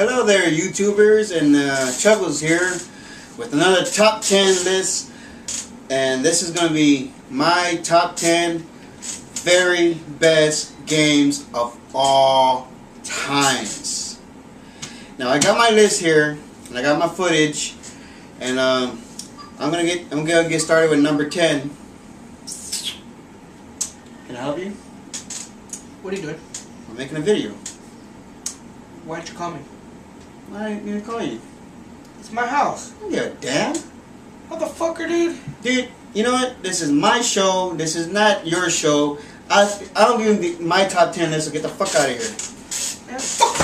Hello there, YouTubers, and Chuckles here with another top 10 list. And this is going to be my top 10 very best games of all times. Now I got my list here, and I got my footage, and I'm gonna get started with number 10. Can I help you? What are you doing? I'm making a video. Why'd you call me? Why didn't you call you? It's my house. You're a dad? Motherfucker, dude. Dude, you know what? This is my show. This is not your show. I don't give my top 10 list, so get the fuck out of here. Man, fuck.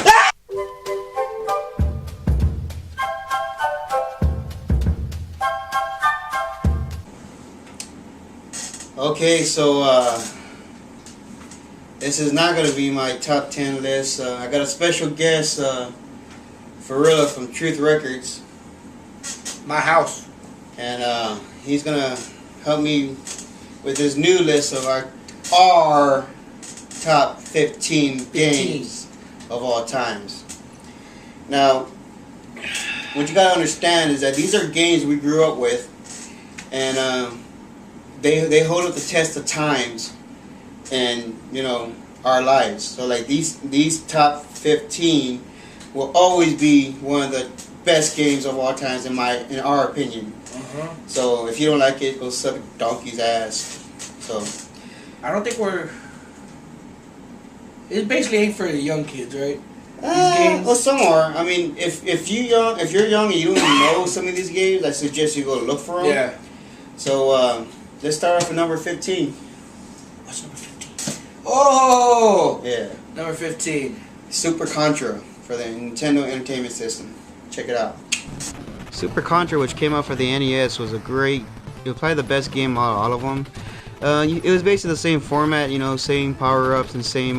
Okay, so this is not going to be my top 10 list. I got a special guest, Forilla from Truth Records. My house. And he's going to help me with this new list of our top 15 games of all times. Now, what you got to understand is that these are games we grew up with, and they hold up the test of times and, you know, our lives. So like these top 15 will always be one of the best games of all times in our opinion. So if you don't like it, go suck a donkey's ass. So I don't think it basically ain't for the young kids, right? Well, some are. I mean, if you're young and you don't even know some of these games, I suggest you go look for them. Yeah. So let's start off with number 15. What's number 15? Oh! Yeah. Number 15. Super Contra for the Nintendo Entertainment System. Check it out. Super Contra, which came out for the NES, was it was probably the best game out of all of them. It was basically the same format, you know, same power-ups and same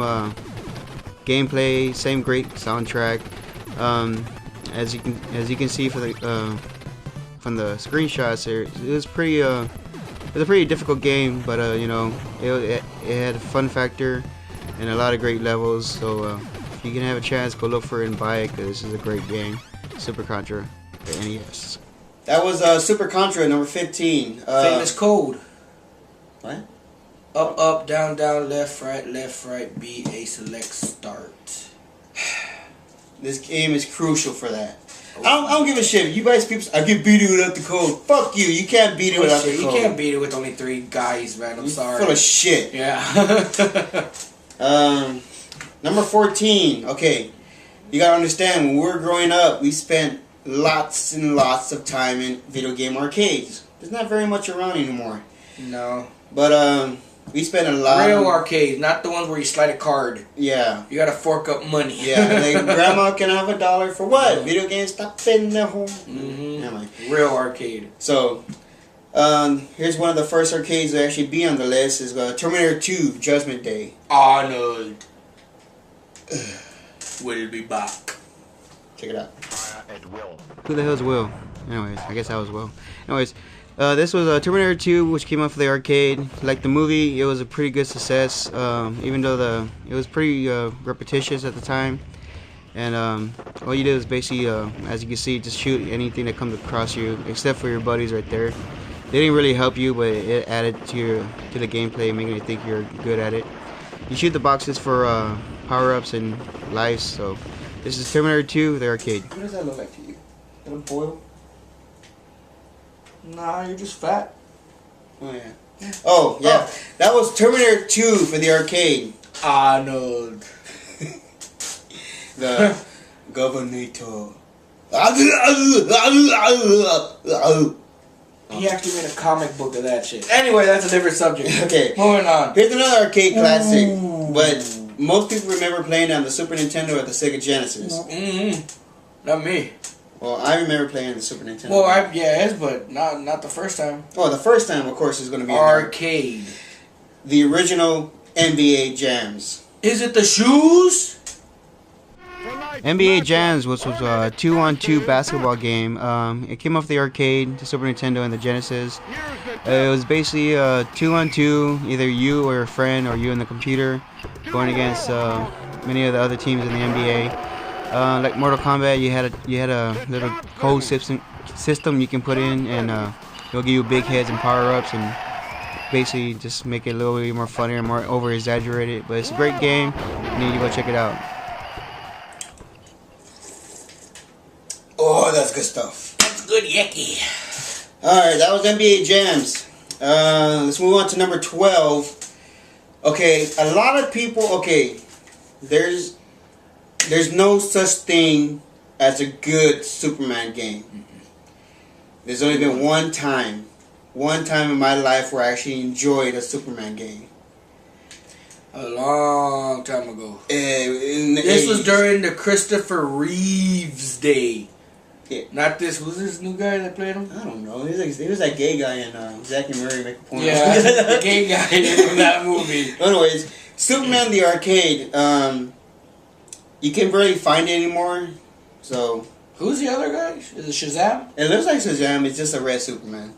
gameplay, same great soundtrack. As you can see from the screenshots here, it was a pretty difficult game, but you know, it had a fun factor and a lot of great levels. So if you can have a chance, go look for it and buy it, because this is a great game. Super Contra, the NES. That was Super Contra, number 15. Famous code. What? Up, up, down, down, left, right, B, A, select, start. This game is crucial for that. I don't give a shit. You guys, people, I can beat it without the code. Fuck you. You can't beat it without the code. You can't beat it with only 3 guys, man. I'm sorry. Full of shit. Yeah. Number 14. Okay. You gotta understand, when we were growing up, we spent lots and lots of time in video game arcades. There's not very much around anymore. No. But we spent a lot. Real arcades, not the ones where you slide a card. Yeah. You gotta fork up money. Yeah. Like, grandma can have $1 for what? Video games? Stop spending the whole. Real arcade. So, here's one of the first arcades to actually be on the list. Is Terminator 2: Judgment Day. Arnold will be back. Check it out. Who the hell's Will? Anyways, I guess that was Will. Anyways, this was Terminator 2, which came out for the arcade. Like the movie, it was a pretty good success, even though it was pretty repetitious at the time. And all you did was basically, as you can see, just shoot anything that comes across you, except for your buddies right there. They didn't really help you, but it added to the gameplay, making you think you're good at it. You shoot the boxes for power-ups and lives. So this is Terminator 2, the arcade. What does that look like to you? Is that a boil? Nah, you're just fat. Oh yeah. Oh yeah. That was Terminator 2 for the arcade. Arnold. The Governator. He actually made a comic book of that shit. Anyway, that's a different subject. Okay. Moving on. Here's another arcade classic, but most people remember playing on the Super Nintendo or the Sega Genesis. Not me. Well, I remember playing on the Super Nintendo. Well, yes, but not the first time. Well, the first time, of course, is going to be arcade. The original NBA Jams. Is it the shoes? NBA Jams, which was a 2-on-2 basketball game. It came off the arcade, the Super Nintendo, and the Genesis. It was basically 2-on-2, either you or a friend or you and the computer, going against many of the other teams in the NBA. Like Mortal Kombat, you had a little code system you can put in, and it'll give you big heads and power ups, and basically just make it a little bit more funnier and more over exaggerated. But it's a great game. You need to go check it out. Oh, that's good stuff. That's good yucky. Alright, that was NBA Jams. Let's move on to number 12. Okay, a lot of people, okay, there's no such thing as a good Superman game. There's only been one time in my life where I actually enjoyed a Superman game. A long time ago. This was during the Christopher Reeves day. Yeah. Not this. Who's this new guy that played him? I don't know. He was that gay guy in Zack and Murray Make a Porno. Yeah, the gay guy in that movie. Anyways, Superman the arcade. You can't barely find it anymore. So. Who's the other guy? Is it Shazam? It looks like Shazam. It's just a red Superman.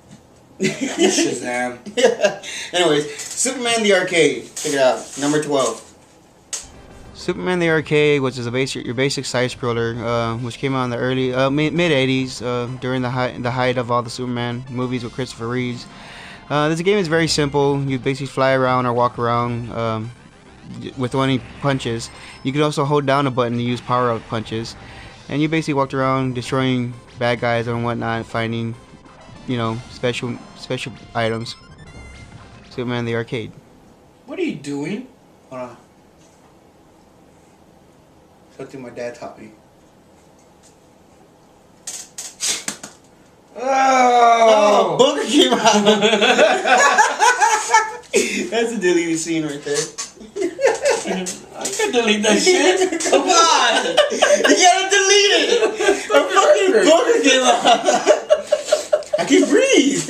Shazam. Yeah. Anyways, Superman the arcade. Check it out. Number 12. Superman the Arcade, which is your basic side scroller, which came out in the early mid 80s during the height of all the Superman movies with Christopher Reeves. This game is very simple. You basically fly around or walk around with only punches. You can also hold down a button to use power-up punches, and you basically walked around destroying bad guys and whatnot, finding special items. Superman the Arcade. What are you doing? Hold on. Something my dad taught me. Oh, Booger came out. That's a deleted scene right there. I can delete that shit. Come on, you gotta delete it. A fucking booger came out. I can breathe.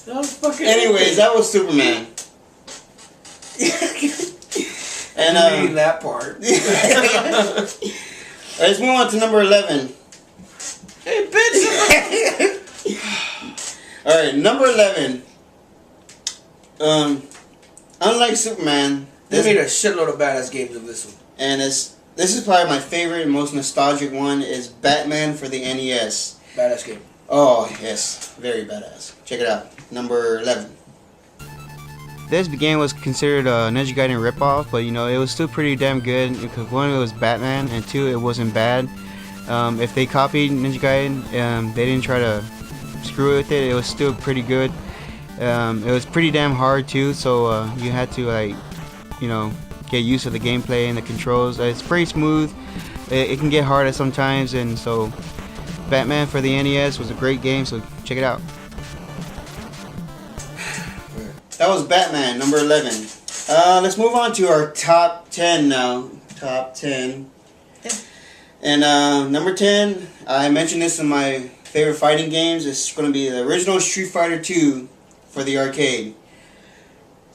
That was fucking. Anyways, that was Superman. And that part. Let's move on to number 11. Hey, bitch! Alright, number 11. Unlike Superman, they made a shitload of badass games of this one. And this is probably my favorite and most nostalgic one, is Batman for the NES. Badass game. Oh, yes. Very badass. Check it out. Number 11. This game was considered a Ninja Gaiden ripoff, but it was still pretty damn good because one, it was Batman, and two, it wasn't bad. If they copied Ninja Gaiden, they didn't try to screw with it. It was still pretty good. It was pretty damn hard too, so you had to get used to the gameplay and the controls. It's pretty smooth. It can get hard at sometimes, and so Batman for the NES was a great game. So check it out. That was Batman, number 11. Let's move on to our top 10 now. Top 10. And number 10, I mentioned this in my favorite fighting games. It's going to be the original Street Fighter 2 for the arcade.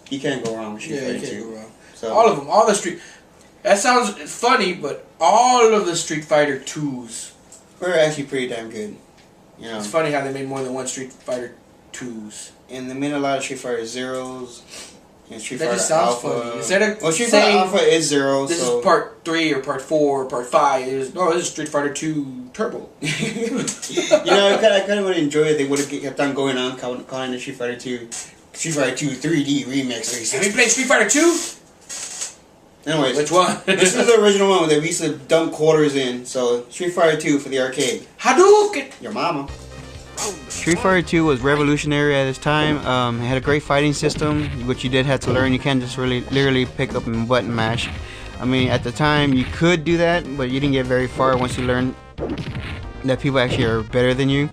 You can't go wrong with Street Fighter 2. You can't go wrong. So, all of them, all the Street. That sounds funny, but all of the Street Fighter 2s were actually pretty damn good. It's funny how they made more than one Street Fighter 2s. And they made a lot of Street Fighter Zeros and Street Fighter just sounds Alpha. funny. Instead of Street Fighter Alpha is Zero. This is part 3 or part 4 or part 5. This is Street Fighter 2 Turbo. I kind of would enjoy it. They would have kept on going on calling it Street Fighter 2 3D Remix. Have you played Street Fighter 2? Anyways, which one? This is the original one where we used to dump quarters in. So Street Fighter 2 for the arcade. Hadouken! Your mama. Street Fighter 2 was revolutionary at its time. It had a great fighting system, which you did have to learn. You can't just literally pick up and button mash. I mean, at the time you could do that, but you didn't get very far once you learned that people actually are better than you.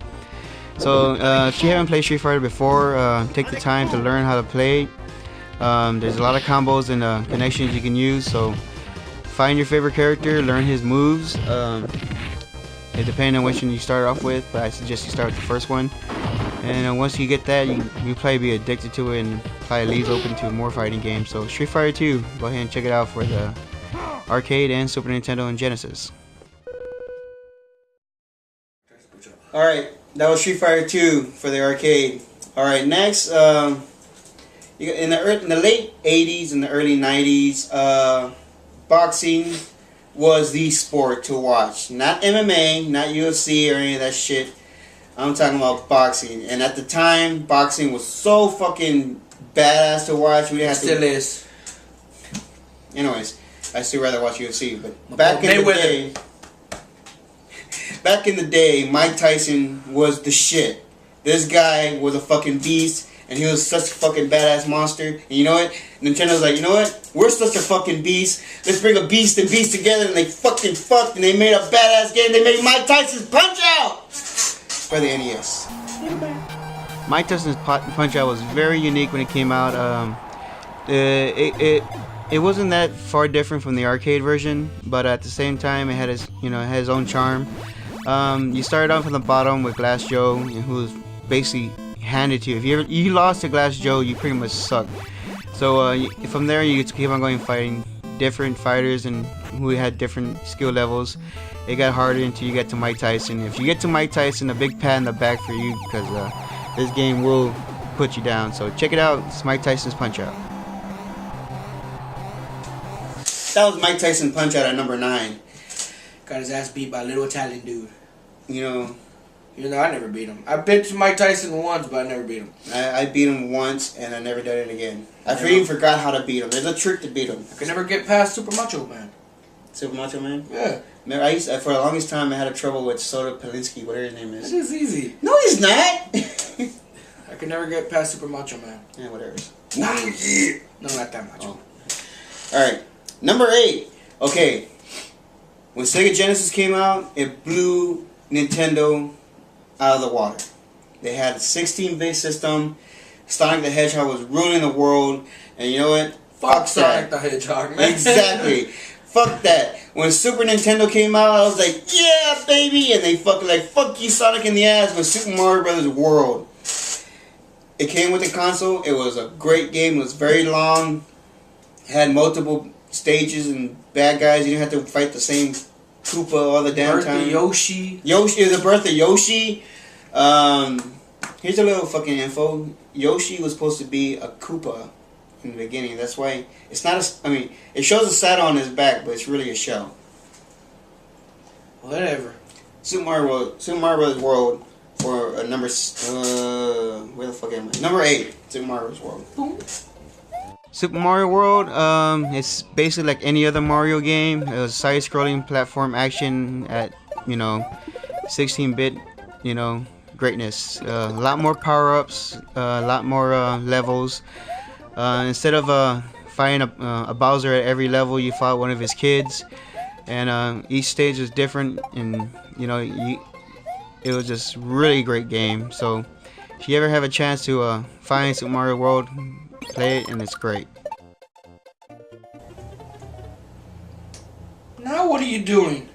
So if you haven't played Street Fighter before, take the time to learn how to play. There's a lot of combos and connections you can use. So find your favorite character, learn his moves. It depends on which one you start off with, but I suggest you start with the first one. And once you get that, you'll probably be addicted to it and probably leaves open to more fighting games. So Street Fighter 2, go ahead and check it out for the arcade and Super Nintendo and Genesis. Alright, that was Street Fighter 2 for the arcade. Alright, next, in the late 80s and the early 90s, boxing was the sport to watch. Not MMA, not UFC or any of that shit. I'm talking about boxing. And at the time, boxing was so fucking badass to watch. We didn't have Still is. Anyways, I still rather watch UFC. But back in the day, Mike Tyson was the shit. This guy was a fucking beast. And he was such a fucking badass monster. And you know what? Nintendo's like, you know what? We're such a fucking beast. Let's bring a beast and beast together. And they fucking fucked. And they made a badass game. They made Mike Tyson's Punch-Out! For the NES. Mike Tyson's Punch-Out was very unique when it came out. It wasn't that far different from the arcade version. But at the same time, it had his own charm. You started off from the bottom with Glass Joe, who was basically handed to you. If you lost to Glass Joe, you pretty much suck. So from there, you keep on going fighting different fighters and who had different skill levels. It got harder until you get to Mike Tyson. If you get to Mike Tyson, a big pat in the back for you, because this game will put you down. So check it out. It's Mike Tyson's Punch-Out. That was Mike Tyson Punch-Out at number 9. Got his ass beat by a little Italian dude. You know, I never beat him. I bit to Mike Tyson once, but I never beat him. I beat him once, and I never did it again. I even forgot how to beat him. There's a trick to beat him. I could never get past Super Macho Man. Super Macho Man? Yeah. For the longest time, I had a trouble with Soda Polinsky, whatever his name is. It is easy. No, he's not! I could never get past Super Macho Man. Yeah, whatever. No, not that much. Oh. Alright, number 8. Okay, when Sega Genesis came out, it blew Nintendo out of the water. They had a 16-bit system. Sonic the Hedgehog was ruling the world, and you know what? Fuck Sonic the Hedgehog, man. Exactly. Fuck that. When Super Nintendo came out, I was like, yeah, baby, and they fucking like, fuck you, Sonic in the ass with Super Mario Brothers World. It came with the console. It was a great game. It was very long. It had multiple stages and bad guys. You didn't have to fight the same Koopa all the damn time. Birth of Yoshi. Yoshi is the birth of Yoshi. Here's a little fucking info. Yoshi was supposed to be a Koopa in the beginning. That's why it's not a. It shows a saddle on his back, but it's really a shell. Whatever. Super Mario Bros. World for a number. Where the fuck am I? Number 8. Super Mario Bros. World. Boom. Super Mario World, it's basically like any other Mario game. It was side-scrolling platform action at, 16-bit, greatness. A lot more power-ups, a lot more levels. Instead of fighting a Bowser at every level, you fought one of his kids. And each stage was different, and, it was just really great game. So, if you ever have a chance to find Super Mario World, play it, and it's great. Now what are you doing?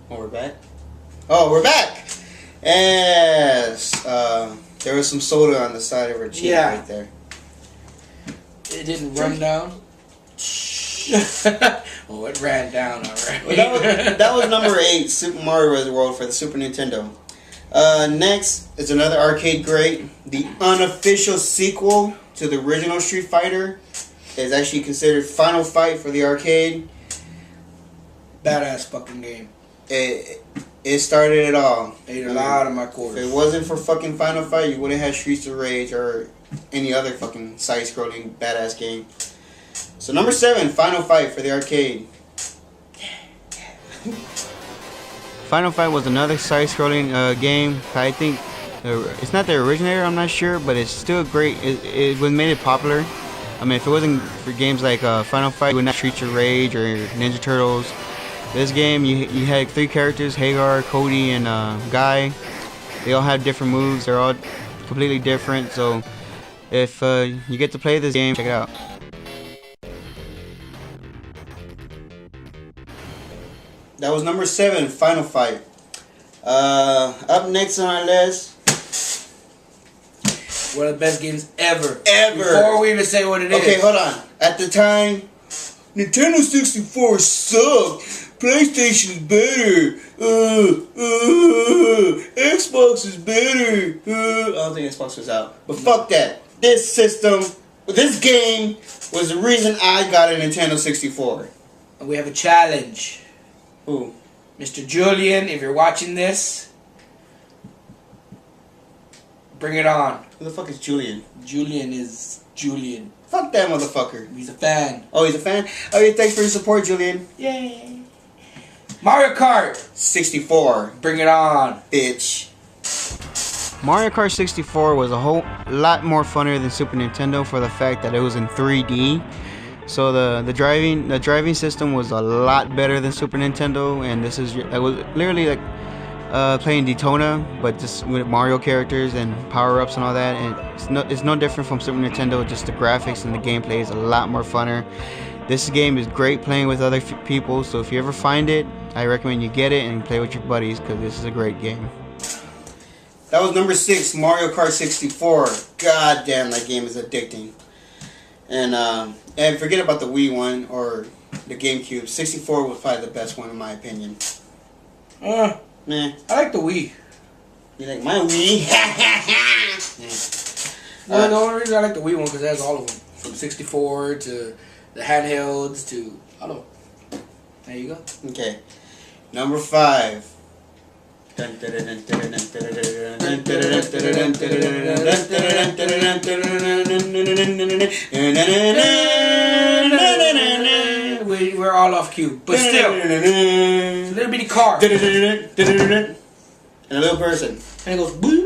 Oh, we're back? Oh, we're back! Yes! There was some soda on the side of her cheek right there. It didn't run down? Oh, it ran down alright. Well, that was number 8, Super Mario Bros. World for the Super Nintendo. Next is another arcade great. The unofficial sequel to the original Street Fighter is actually considered Final Fight for the arcade. Badass fucking game. It started it all. Ate a lot of my quarters. If it wasn't for fucking Final Fight, you wouldn't have Streets of Rage or any other fucking side-scrolling badass game. So number 7, Final Fight for the arcade. Final Fight was another side-scrolling game. I think it's not the originator, I'm not sure, but it's still great. It made it popular. If it wasn't for games like Final Fight, you wouldn't have Streets of Rage or Ninja Turtles. This game, you had 3 characters, Hagar, Cody, and Guy. They all have different moves. They're all completely different. So if you get to play this game, check it out. That was number 7, Final Fight. Up next on our list. One of the best games ever. Before we even say what it is. Okay, hold on. At the time, Nintendo 64 sucked. PlayStation is better. Xbox is better. I don't think Xbox was out. But fuck that. This game was the reason I got a Nintendo 64. And we have a challenge. Who? Mr. Julian, if you're watching this, bring it on. Who the fuck is Julian? Julian is Julian. Fuck that motherfucker. He's a fan. Oh, he's a fan? Okay, thanks for your support, Julian. Yay. Mario Kart 64. Bring it on. Bitch. Mario Kart 64 was a whole lot more funnier than Super Nintendo for the fact that it was in 3D. So the driving system was a lot better than Super Nintendo, and it was literally like playing Daytona, but just with Mario characters and power-ups and all that. And it's no different from Super Nintendo. Just the graphics and the gameplay is a lot more funner. This game is great playing with other people. So if you ever find it, I recommend you get it and play with your buddies because this is a great game. That was number 6, Mario Kart 64. God damn, that game is addicting. And forget about the Wii one or the GameCube. 64 was probably the best one in my opinion. Meh. I like the Wii. You like my Wii? Well, the only reason I like the Wii one because it has all of them. From 64 to the handhelds to all of them. There you go. Okay. Number 5. We're all off cue, but still, it's a little bitty car, and a little person, and it goes boom,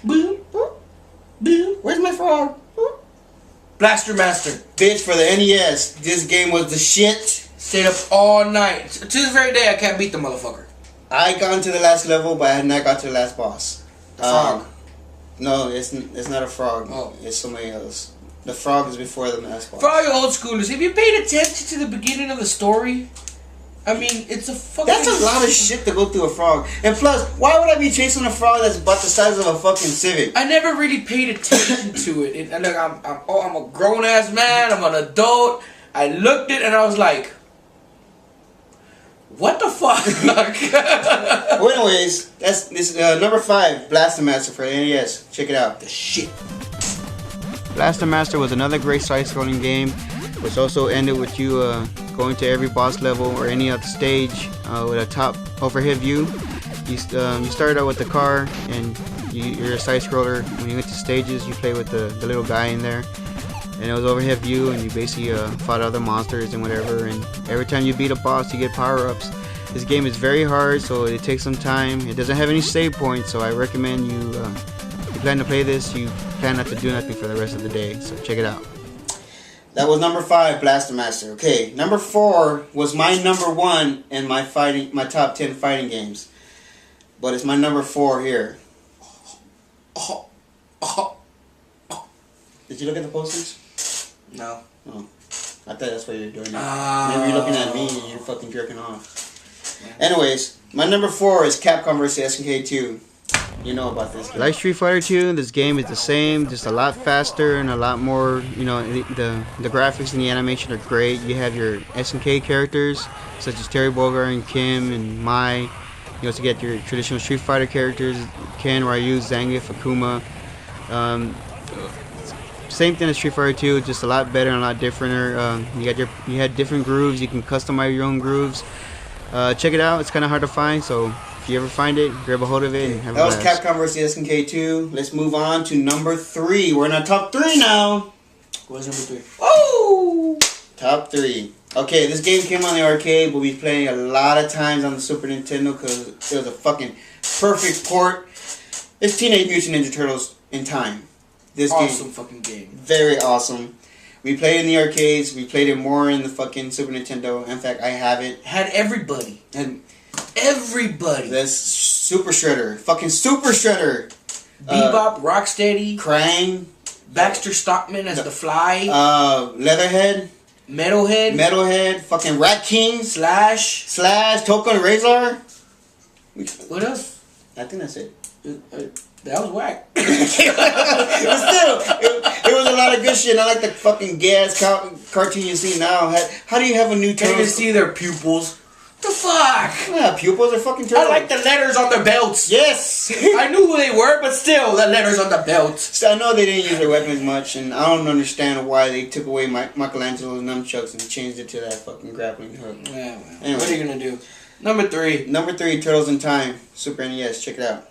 boom, boom. Where's my frog? Blaster Master, bitch, for the NES. This game was the shit. Stayed up all night. To this very day, I can't beat the motherfucker. I got to the last level, but I had not got to the last boss. The frog. No, it's not a frog. Oh. It's somebody else. The frog is before the last boss. For all you old schoolers, if you paid attention to the beginning of the story, I mean, it's a fucking... That's a lot of shit to go through a frog. And plus, why would I be chasing a frog that's about the size of a fucking Civic? I never really paid attention to it. And look, I'm a grown-ass man. I'm an adult. I looked at it and I was like... What the fuck? Well, anyways, this is number 5, Blaster Master for NES. Check it out. The shit. Blaster Master was another great side-scrolling game, which also ended with you going to every boss level or any other stage with a top overhead view. You started out with the car, and you're a side-scroller. When you went to stages, you play with the little guy in there. And it was overhead view, and you basically fought other monsters and whatever, and every time you beat a boss you get power-ups. This game is very hard, so it takes some time. It doesn't have any save points, so I recommend you, if you plan to play this, you plan not to do nothing for the rest of the day, so check it out. That was number 5, Blaster Master. Okay, number 4 was my number 1 in my top 10 fighting games. But it's my number 4 here. Did you look at the posters? No. Oh. I thought that's what you're doing now. Maybe you're looking at me and you're fucking jerking off. Yeah. Anyways, my number 4 is Capcom vs. SNK 2. You know about this game. Like Street Fighter 2, this game is the same, just a lot faster and a lot more, you know, the graphics and the animation are great. You have your SNK characters, such as Terry Bogard and Kim and Mai. You also get your traditional Street Fighter characters, Ken, Ryu, Zangief, Akuma. Same thing as Street Fighter 2, just a lot better and a lot different. You had different grooves. You can customize your own grooves. Check it out. It's kind of hard to find, so if you ever find it, grab a hold of it and have a blast. That was Capcom vs. SNK 2. Let's move on to number 3. We're in our top 3 now. What's number 3? Oh! Top 3. Okay, this game came on the arcade, but we played a lot of times on the Super Nintendo because it was a fucking perfect port. It's Teenage Mutant Ninja Turtles in time. This awesome fucking game. Very awesome. We played in the arcades. We played it more in the fucking Super Nintendo. In fact, I have it. Had everybody. Everybody. That's Super Shredder. Fucking Super Shredder. Bebop, Rocksteady. Krang. Baxter Stockman as the Fly. Leatherhead. Metalhead. Fucking Rat King. Slash. Toko and Razor. What else? I think that's it. That was whack. But still, it was a lot of good shit. I like the fucking gas cartoon you see now. How do you have a new Can't even see their pupils. The fuck? Yeah, pupils are fucking turtles. I like the letters on their belts. Yes! I knew who they were, but still, the letters on the belt. So I know they didn't use their weapons much, and I don't understand why they took away Michelangelo's nunchucks and changed it to that fucking grappling hook. Yeah, well, anyway. What are you gonna do? Number 3. Number 3, Turtles in Time, Super NES. Check it out.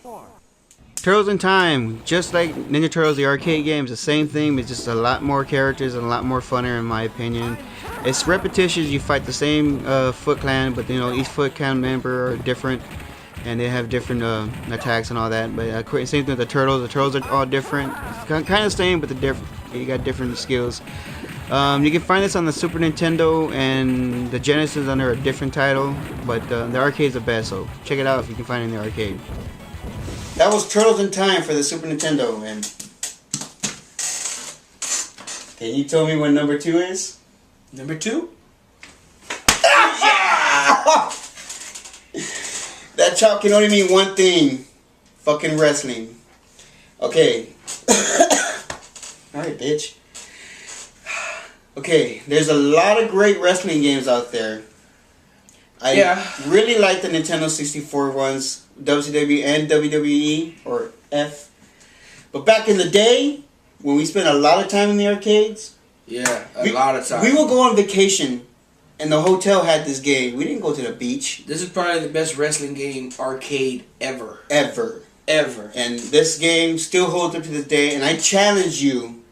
Turtles in Time, just like Ninja Turtles, the arcade game, is the same thing. It's just a lot more characters and a lot more funner, in my opinion. It's repetitious. You fight the same Foot Clan, but you know each Foot Clan member are different, and they have different attacks and all that. But same thing with the Turtles. The Turtles are all different. Kind of the same, but they're different. You got different skills. You can find this on the Super Nintendo and the Genesis under a different title, but the arcade's the best. So check it out if you can find it in the arcade. That was Turtles in Time for the Super Nintendo, and can you tell me what number 2 is? Number 2? That chalk can only mean one thing. Fucking wrestling. Okay. Alright, bitch. Okay, there's a lot of great wrestling games out there. I really like the Nintendo 64 ones. WCW and WWE, or F. But back in the day, when we spent a lot of time in the arcades, a lot of time. We would go on vacation, and the hotel had this game. We didn't go to the beach. This is probably the best wrestling game arcade ever. Ever. And this game still holds up to this day, and I challenge you,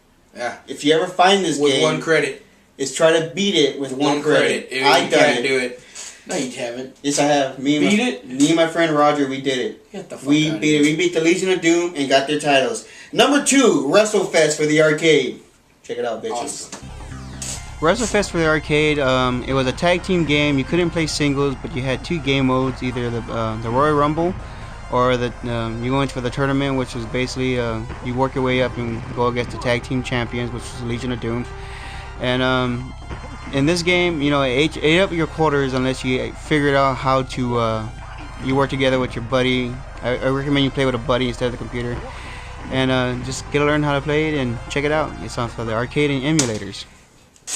if you ever find this game, with 1 credit, is try to beat it with one credit. I can't do it. No, you haven't. Yes, I have. Me and my friend Roger, we did it. Get the fuck we out beat it. We beat the Legion of Doom and got their titles. Number 2, WrestleFest for the arcade. Check it out, bitches. Awesome. WrestleFest for the arcade. It was a tag team game. You couldn't play singles, but you had 2 game modes: either the Royal Rumble, or you go into the tournament, which was basically you work your way up and go against the tag team champions, which was the Legion of Doom. And in this game, you know, it ate up your quarters unless you figured out how to you work together with your buddy. I recommend you play with a buddy instead of the computer, and just get to learn how to play it and check it out. It's on for the arcade and emulators.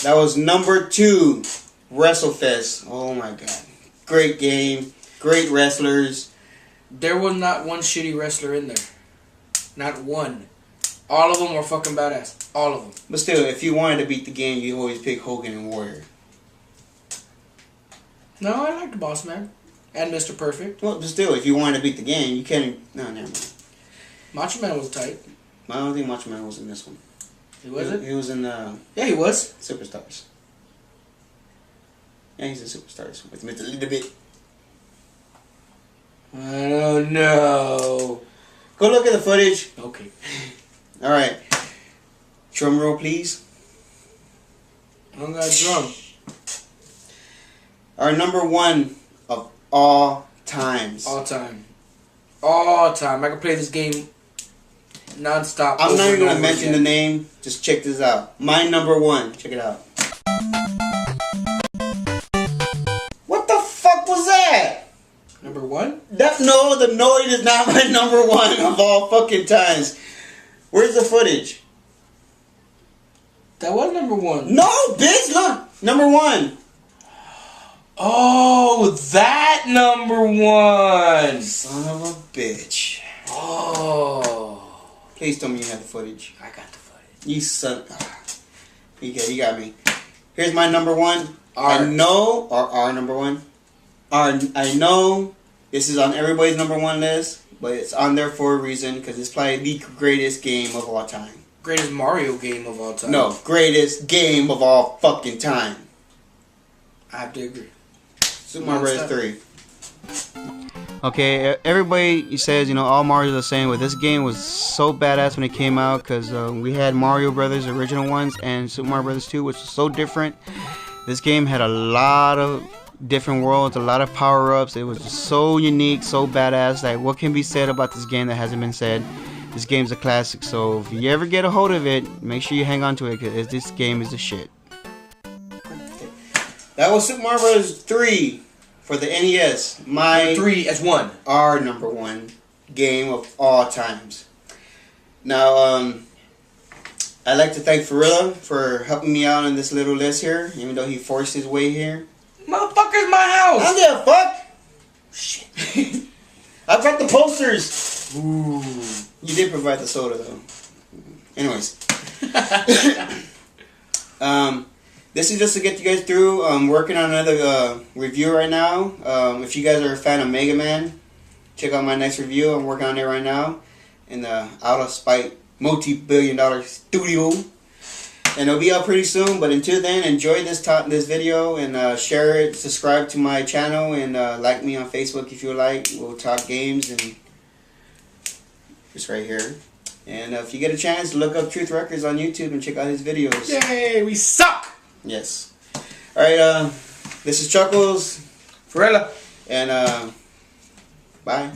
That was number 2, WrestleFest. Oh my god, great game, great wrestlers. There was not one shitty wrestler in there, not one. All of them were fucking badass. All of them. But still, if you wanted to beat the game, you always pick Hogan and Warrior. No, I like the Boss Man. And Mr. Perfect. Well, but still, if you wanted to beat the game, you can't... No, never mind. Macho Man was tight. I don't think Macho Man was in this one. He wasn't? He was in... yeah, he was. Superstars. Yeah, he's in Superstars with Mr. Little Bit. I don't know. Go look at the footage. Okay. Alright. Drum roll, please. I don't got a drum. Our number 1 of all times. All time. All time. I can play this game non-stop. I'm not even going to mention the name. Just check this out. My number 1. Check it out. What the fuck was that? Number 1? No, the Noid is not my number 1 of all fucking times. Where's the footage? That was number 1. No, bitch, look. Number 1. Oh, that number 1. Son of a bitch. Oh. Please tell me you have the footage. I got the footage. You son. You got me. Here's my number 1. Our number 1. I know this is on everybody's number 1 list, but it's on there for a reason, because it's probably the greatest game of all time. Greatest Mario game of all time. No, greatest game of all fucking time. I have to agree. Super Mario Bros. 3. Okay, everybody says, you know, all Mario's are the same, but this game was so badass when it came out, because we had Mario Brothers, original ones, and Super Mario Bros. 2, which was so different. This game had a lot of different worlds, a lot of power-ups. It was just so unique, so badass. Like, what can be said about this game that hasn't been said? This game's a classic, so if you ever get a hold of it, make sure you hang on to it, because this game is the shit. That was Super Mario Bros. 3 for the NES. Number 3 as 1. Our number 1 game of all times. Now, I'd like to thank Forilla for helping me out on this little list here, even though he forced his way here. Motherfucker's my house. I don't give a fuck. Shit. I brought the posters. Ooh. You did provide the soda though. Anyways. This is just to get you guys through. I'm working on another review right now. If you guys are a fan of Mega Man, check out my next review. I'm working on it right now in the Out of Spite multi-billion-dollar studio. And it'll be out pretty soon. But until then, enjoy this video and share it. Subscribe to my channel and like me on Facebook if you like. We'll talk games and it's right here. And if you get a chance, look up Truth Records on YouTube and check out his videos. Yay, we suck! Yes. Alright, this is Chuckles. Forilla. And, bye.